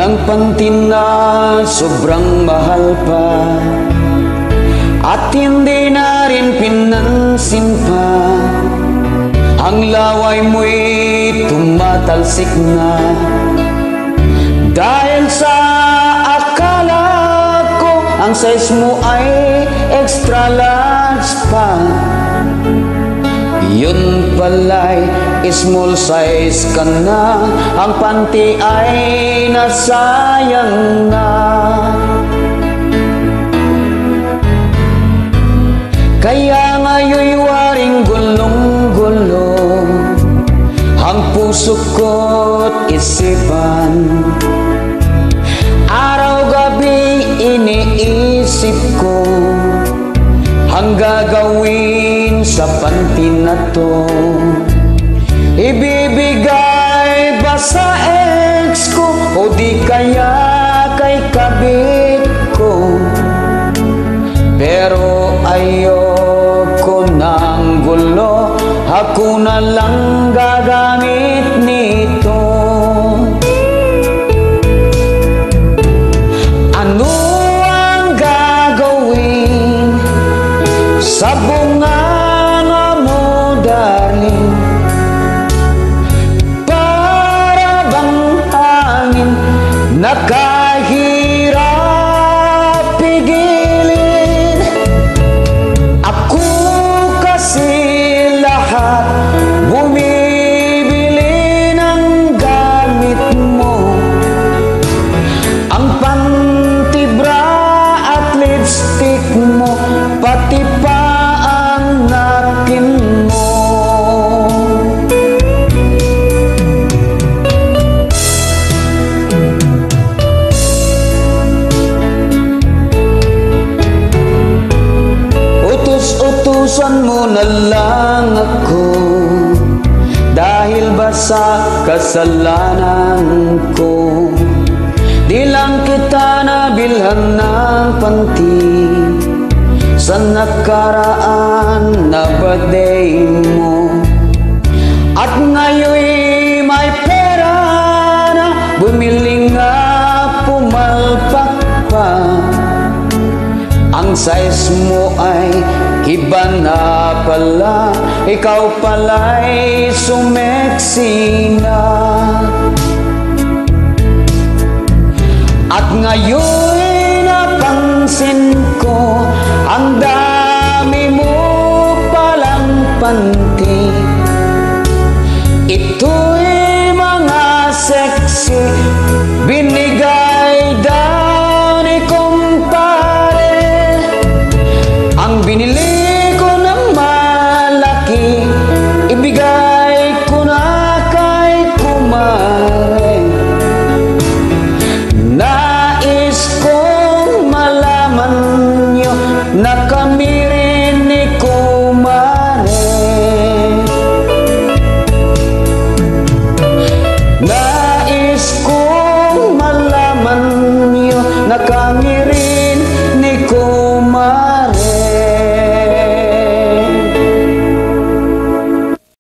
ng panty na sobrang mahal pa, at hindi na rin pinansin pa. Ang laway mo'y tumatalsik na, dahil sa akala ko ang size mo ay extra large pa. Yun pala'y small size ka na, ang panty ay nasayang na. Kaya ngayon'y waring gulong-gulo ang puso ko't isipan. Araw-gabi iniisip ko ang gagawin sa panty na to. Ibibigay ba sa ex ko o di kaya kay kabit ko? Pero ayoko ng gulo, ako na lang gagamit nito. Ano ang gagawin sa bunganga mo, darling? Para bang hangin na kahirap pigilin. Ako kasi lahat bumibili ng gamit mo, ang panty, bra at lipstick mo, pati pa ang napkin mo. Utus-utusan mo na lang ako, dahil ba sa kasalanan ko di lang kita nabilhan ng panty sa nakaraan na birthday mo. At ngayon'y may pera na, bumili nga pumalpak pa. Ang size mo ay iba na pala, ikaw pala'y sumeksi na. At ngayon'y napansin ko, ang dami mo palang panty. Ito'y mga sexy